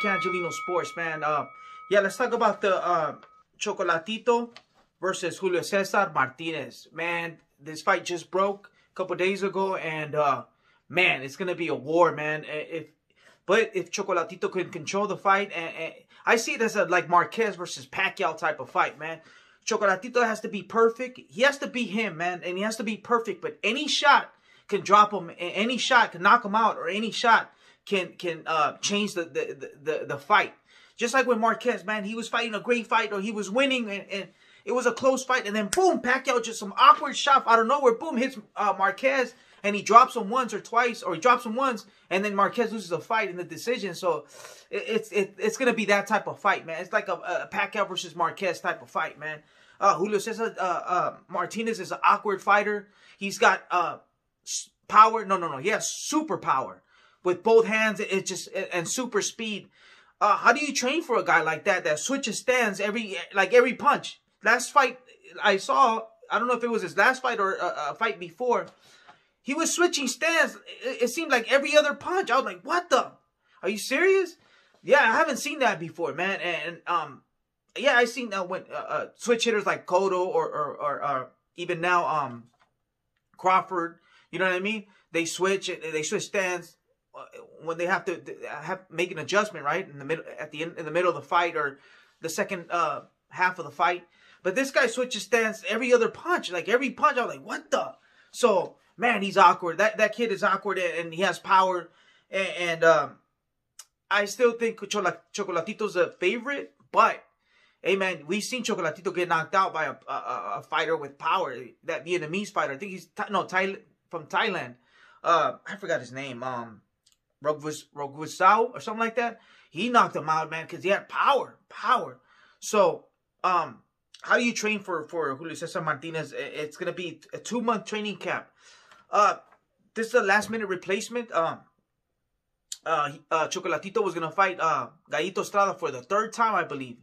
Mike Angelino Sports, man. Yeah, let's talk about the Chocolatito versus Julio Cesar Martinez. Man, this fight just broke a couple days ago, and man, it's gonna be a war, man. If Chocolatito can control the fight, and I see it as a like Marquez versus Pacquiao type of fight, man. Chocolatito has to be perfect. He has to be him, man, and he has to be perfect. But any shot can drop him. Any shot can knock him out, or any shot can change the fight. Just like with Marquez, man, he was fighting a great fight, or he was winning, and it was a close fight, and then boom, Pacquiao just some awkward shot out of nowhere, boom, hits Marquez, and he drops him once or twice, or he drops him once, and then Marquez loses the fight in the decision. So it's gonna be that type of fight, man. It's like a Pacquiao versus Marquez type of fight, man. Julio Cesar Martinez is an awkward fighter. He's got power. No. He has super power with both hands. It just and super speed. How do you train for a guy like that switches stands every punch? Last fight I saw, I don't know if it was his last fight or a fight before, he was switching stands. It seemed like every other punch. I was like, what the? Are you serious? Yeah, I haven't seen that before, man. And yeah, I seen when switch hitters like Cotto or even now Crawford. You know what I mean? They switch stands when they have to make an adjustment, right, in the middle, in the middle of the fight, or the second half of the fight. But this guy switches stance every other punch. Like every punch, I was like, what the? So man, he's awkward. That kid is awkward, and he has power. And I still think Chocolatito's a favorite, but hey man, we've seen Chocolatito get knocked out by a fighter with power. That Vietnamese fighter, I think he's from Thailand. I forgot his name. Roguisao or something like that. He knocked him out, man, because he had power. So how do you train for Julio Cesar Martinez? It's gonna be a 2-month training camp. This is a last-minute replacement. Chocolatito was gonna fight Gallito Estrada for the 3rd time, I believe.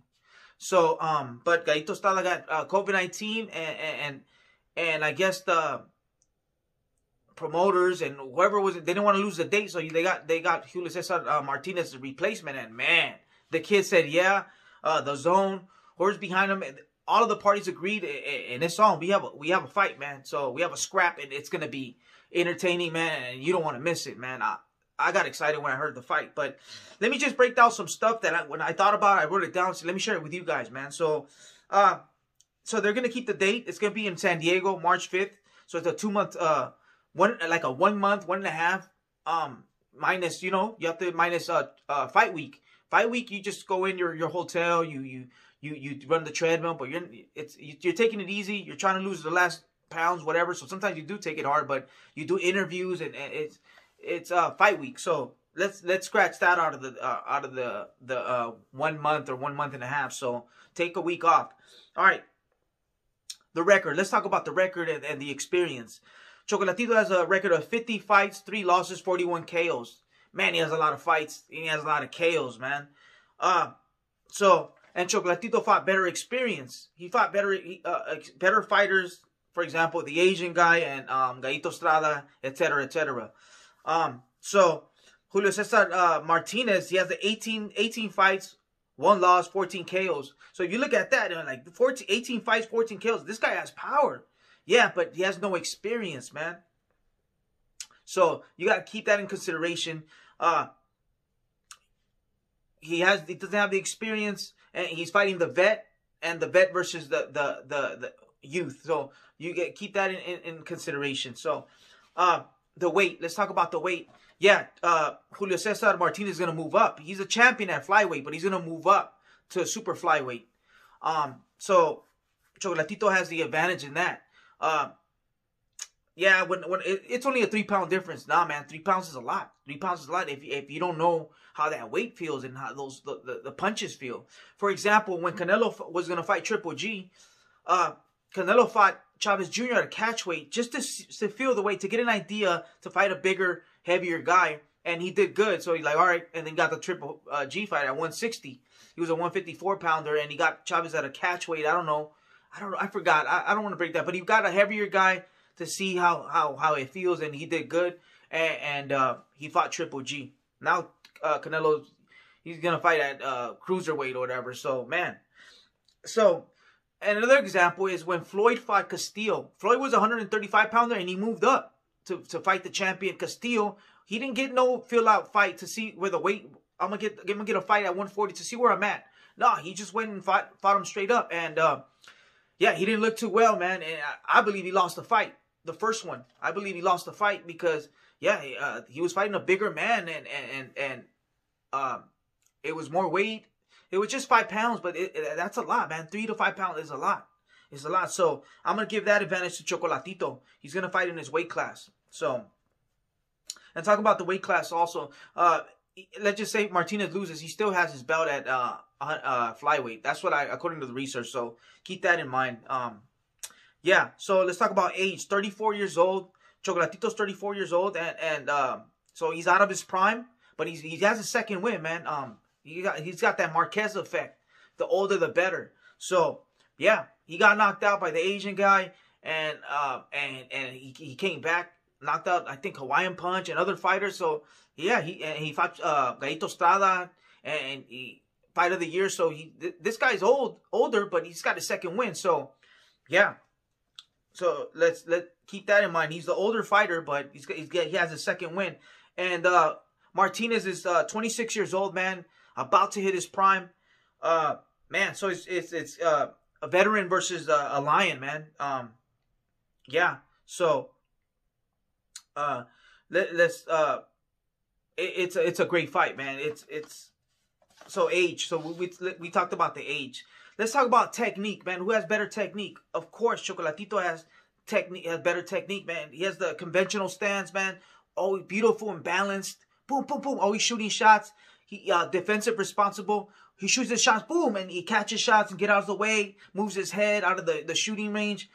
So, but Gallito Estrada got COVID-19, and I guess the promoters and whoever was, they didn't want to lose the date, so they got Julio Cesar Martinez as replacement. And man, the kid said, yeah, the zone, horse behind him, all of the parties agreed, and it's on. We have a fight, man. So we have a scrap, and it's gonna be entertaining, man, and you don't want to miss it, man. I got excited when I heard the fight. But let me just break down some stuff that when I thought about it, I wrote it down. So let me share it with you guys, man. So so they're gonna keep the date. It's gonna be in San Diego, March 5th. So it's a 2-month, like a 1 month, 1.5, minus, you know, you have to minus fight week. Fight week, you just go in your hotel, you run the treadmill, but you're taking it easy. You're trying to lose the last pounds, whatever. So sometimes you do take it hard, but you do interviews, and it's fight week. So let's scratch that out of the 1 month or 1.5 months. So take a week off. All right. The record. Let's talk about the record and the experience. Chocolatito has a record of 50 fights, 3 losses, 41 KOs. Man, he has a lot of fights. He has a lot of KOs, man. And Chocolatito fought better experience. He fought better fighters. For example, the Asian guy and Gallito Estrada, etc., etc. So Julio Cesar Martinez, he has the 18 fights, 1 loss, 14 KOs. So if you look at that, like 18 fights, 14 KOs, this guy has power. Yeah, but he has no experience, man. So you got to keep that in consideration. He doesn't have the experience, and he's fighting the vet, and the vet versus the youth. So you keep that in consideration. So the weight. Let's talk about the weight. Yeah, Julio Cesar Martinez is gonna move up. He's a champion at flyweight, but he's gonna move up to super flyweight. So Chocolatito has the advantage in that. Yeah, when it's only a 3-pound difference. Nah, man, 3 pounds is a lot. 3 pounds is a lot if you don't know how that weight feels and how the punches feel. For example, when Canelo was gonna fight Triple G, Canelo fought Chavez Jr. at a catch weight just to feel the weight, to get an idea, to fight a bigger, heavier guy, and he did good. So he's like, all right, and then got the Triple G fight at 160. He was a 154 pounder, and he got Chavez at a catch weight. I don't know. I forgot. I don't want to break that, but he got a heavier guy to see how it feels, and he did good. And he fought Triple G. Now Canelo, He's gonna fight at cruiserweight or whatever. So man, so and another example is when Floyd fought Castillo. Floyd was a 135 pounder and he moved up to fight the champion Castillo. He didn't get no fill out fight to see where the weight. I'm gonna get a fight at 140 to see where I'm at. No, he just went and fought him straight up, and yeah, he didn't look too well, man. And I believe he lost the fight, the first one. I believe he lost the fight because yeah, he was fighting a bigger man, and it was more weight. It was just 5 pounds, but that's a lot, man. 3 to 5 pounds is a lot. It's a lot. So I'm gonna give that advantage to Chocolatito. He's gonna fight in his weight class. So, and talking about the weight class also, let's just say Martinez loses, he still has his belt at flyweight. That's what according to the research. So keep that in mind. Yeah. So let's talk about age. 34 years old. Chocolatito's 34 years old, and so he's out of his prime, but he has a second win, man. He's got that Marquez effect. The older, the better. So yeah, he got knocked out by the Asian guy, and he came back, knocked out, I think, Hawaiian Punch and other fighters. So yeah, he fought Gallito Estrada, and he fight of the year. So this guy's older, but he's got a second win. So yeah, so let's keep that in mind. He's the older fighter, but he has a second win. And Martinez is 26 years old, man, about to hit his prime. Man, so it's a veteran versus a lion, man. Yeah, so it's a great fight, man. It's so age. So we talked about the age. Let's talk about technique, man. Who has better technique? Of course, Chocolatito has better technique, man. He has the conventional stance, man. Always beautiful and balanced. Boom, boom, boom. Always shooting shots. He defensive, responsible. He shoots his shots, boom, and he catches shots and get out of the way. Moves his head out of the shooting range.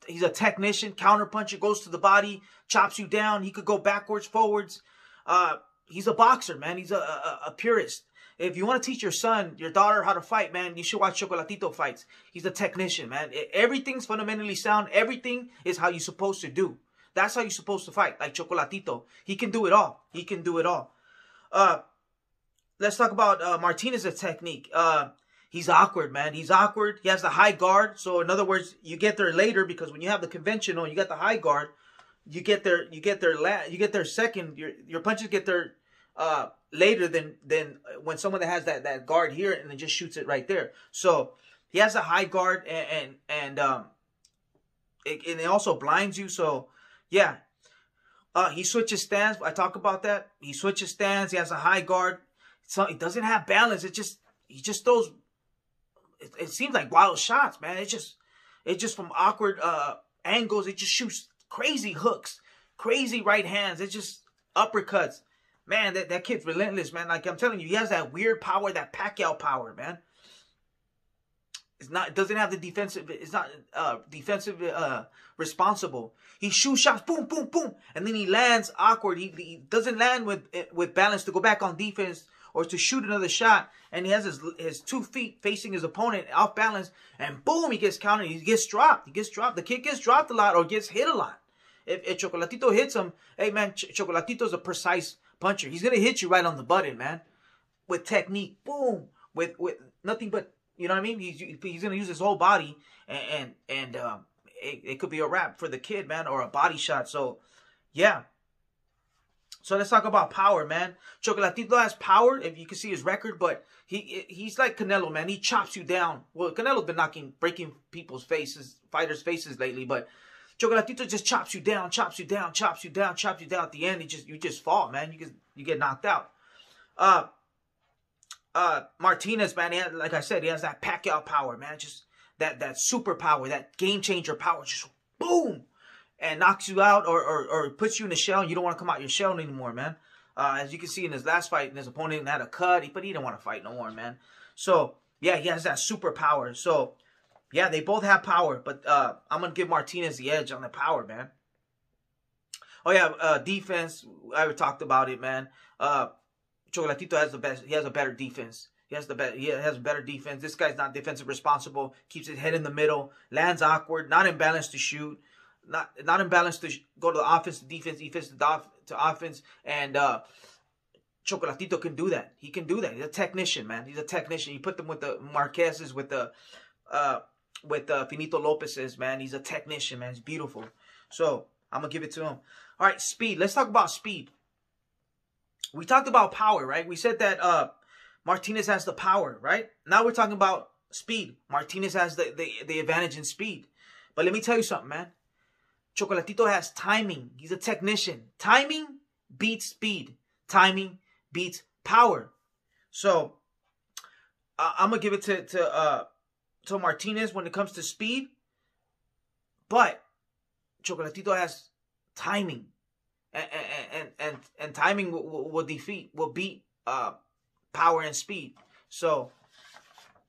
He's a technician, counter puncher, goes to the body, chops you down. He could go backwards, forwards. He's a boxer, man. He's a purist. If you want to teach your son, your daughter how to fight, man, you should watch Chocolatito fights. He's a technician, man. Everything's fundamentally sound. Everything is how you're supposed to do. That's how you're supposed to fight, like Chocolatito. He can do it all. He can do it all. Let's talk about Martinez's technique. He's awkward, man. He's awkward. He has the high guard. So in other words, you get there later because when you have the conventional, you got the high guard. You get there second. Your punches get there later than when someone that has that guard here and then just shoots it right there. So he has a high guard and it also blinds you. So yeah, he switches stance. I talk about that. He switches stance. He has a high guard. So he doesn't have balance. He just throws. It seems like wild shots, man. It's just from awkward angles. It just shoots crazy hooks, crazy right hands. It's just uppercuts. Man, that kid's relentless, man. Like I'm telling you, he has that weird power, that Pacquiao power, man. It doesn't have the defensive. It's not defensive responsible. He shoots shots, boom, boom, boom, and then he lands awkward. He doesn't land with balance to go back on defense or to shoot another shot. And he has his 2 feet facing his opponent off balance, and boom, he gets countered. He gets dropped. The kid gets dropped a lot or gets hit a lot. If Chocolatito hits him, hey man, Chocolatito's a precise puncher. He's gonna hit you right on the button, man, with technique. Boom, with nothing but, you know what I mean. He's gonna use his whole body, and it could be a wrap for the kid, man, or a body shot. So yeah. So let's talk about power, man. Chocolatito has power, if you can see his record, but he's like Canelo, man. He chops you down. Well, Canelo's been breaking fighters' faces lately, but Chocolatito just chops you down. At the end, you just fall, man. You get knocked out. Martinez, man, like I said, he has that Pacquiao power, man. Just that super power, that game changer power. Just boom, and knocks you out or puts you in a shell, and you don't want to come out your shell anymore, man. As you can see in his last fight, his opponent had a cut, but he didn't want to fight no more, man. So yeah, he has that super power. So yeah, they both have power, but I'm gonna give Martinez the edge on the power, man. Oh yeah, defense. I already talked about it, man. Chocolatito has the best. He has a better defense. He has better defense. This guy's not defensive responsible. Keeps his head in the middle. Lands awkward. Not in balance to shoot. Not in balance to go to the offense to defense. Defense to offense. And Chocolatito can do that. He can do that. He's a technician, man. He's a technician. You put them with the Marquez's, with the Finito Lopez's, man. He's a technician, man. He's beautiful. So I'm gonna give it to him. All right, speed. Let's talk about speed. We talked about power, right? We said that Martinez has the power, right? Now we're talking about speed. Martinez has the advantage in speed. But let me tell you something, man. Chocolatito has timing. He's a technician. Timing beats speed. Timing beats power. So I'm gonna give it to Martinez when it comes to speed. But Chocolatito has timing. And timing will beat power and speed. So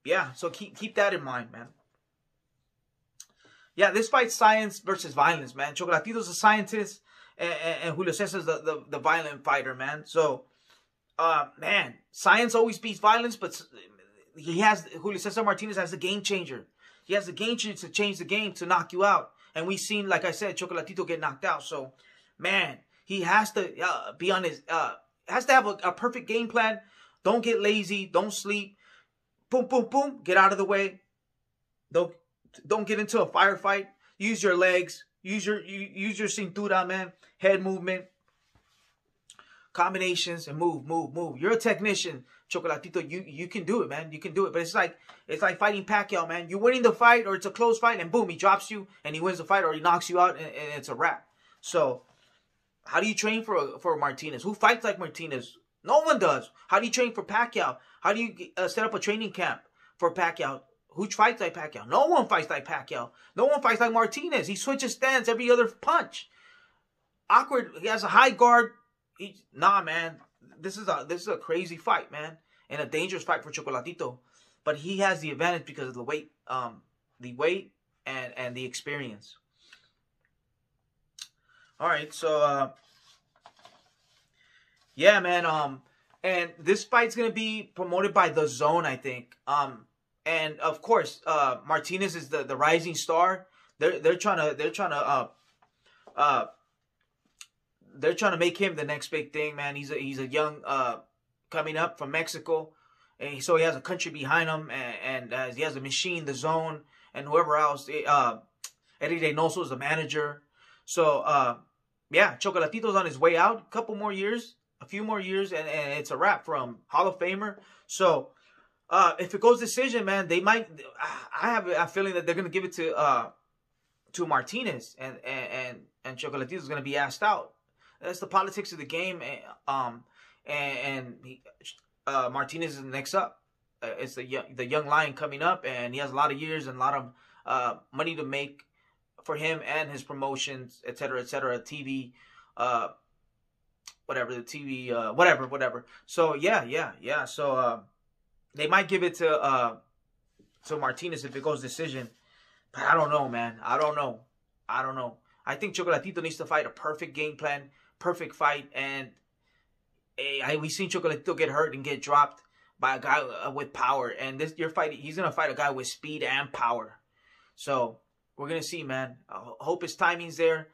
yeah, so keep that in mind, man. Yeah, this fight's science versus violence, man. Chocolatito's a scientist, and Julio Cesar's the violent fighter, man. So man, science always beats violence, but Julio Cesar Martinez has the game changer. He has the game changer to change the game, to knock you out. And we've seen, like I said, Chocolatito get knocked out. So man, he has to be on his, has to have a perfect game plan. Don't get lazy. Don't sleep. Boom, boom, boom. Get out of the way. Don't get into a firefight. Use your legs. Use your cintura, man. Head movement. Combinations and move. You're a technician, Chocolatito. You can do it, man. You can do it. But it's like fighting Pacquiao, man. You're winning the fight, or it's a close fight, and boom, he drops you and he wins the fight, or he knocks you out, and it's a wrap. So how do you train for Martinez? Who fights like Martinez? No one does. How do you train for Pacquiao? How do you set up a training camp for Pacquiao? Who fights like Pacquiao? No one fights like Pacquiao. No one fights like Martinez. He switches stance every other punch. Awkward. He has a high guard. Nah, man. This is a crazy fight, man, and a dangerous fight for Chocolatito. But he has the advantage because of the weight, and the experience. All right, so yeah, man. And this fight's gonna be promoted by The Zone, I think. And of course, Martinez is the rising star. They're trying to make him the next big thing, man. He's a young coming up from Mexico, and so he has a country behind him, and he has a machine, The Zone, and whoever else. Eddie Reynoso is the manager. So yeah, Chocolatito's on his way out. A few more years, and it's a wrap from Hall of Famer. So if it goes decision, man, they might. I have a feeling that they're gonna give it to Martinez, and Chocolatito's gonna be asked out. That's the politics of the game, and Martinez is next up. It's the young lion coming up, and he has a lot of years and a lot of money to make for him and his promotions, etc., TV, whatever the TV, whatever. So yeah. So they might give it to Martinez if it goes decision, but I don't know, man. I don't know. I think Chocolatito needs to fight a perfect game plan, perfect fight, and we've seen Chocolatito get hurt and get dropped by a guy with power, and he's gonna fight a guy with speed and power. So we're gonna see, man. I hope his timing's there,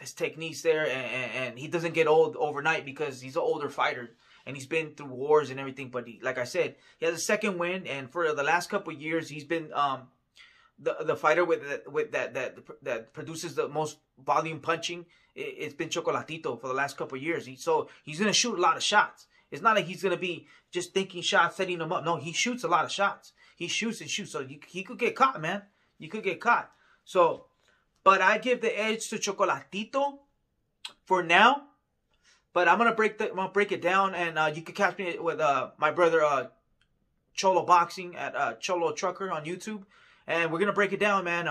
his technique's there, and he doesn't get old overnight, because he's an older fighter and he's been through wars and everything. But like I said, he has a second win, and for the last couple of years, he's been the fighter that produces the most volume punching. It's been Chocolatito for the last couple of years. So he's gonna shoot a lot of shots. It's not like he's gonna be just thinking shots, setting them up. No, he shoots a lot of shots. He shoots and shoots. So he could get caught, man. You could get caught. So, but I give the edge to Chocolatito for now. But I'm gonna break it down, and you can catch me with my brother Cholo Boxing at Cholo Trucker on YouTube, and we're gonna break it down, man.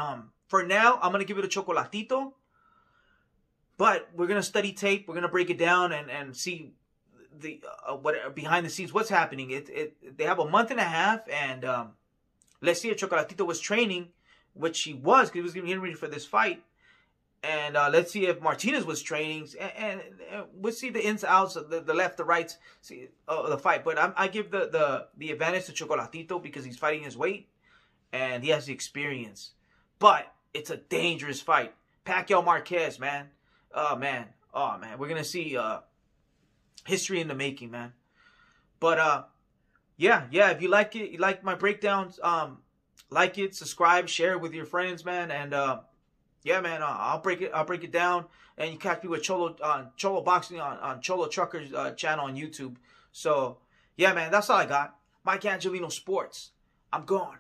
For now, I'm gonna give it a Chocolatito, but we're gonna study tape. We're gonna break it down and see the what behind the scenes, what's happening. They have a month and a half, and let's see if Chocolatito was training, which he was, because he was getting ready for this fight. And let's see if Martinez was training, and we'll see the ins, outs, the left, the rights, the fight. But I give the advantage to Chocolatito because he's fighting his weight, and he has the experience. But it's a dangerous fight. Pacquiao Marquez, man. Oh man. We're gonna see history in the making, man. But yeah, if you like it, you like my breakdowns, like it, subscribe, share it with your friends, man. And yeah, man, I'll break it down, and you catch me with Cholo Boxing on Cholo Trucker's channel on YouTube. So yeah, man, that's all I got. Mike Angelino Sports. I'm gone.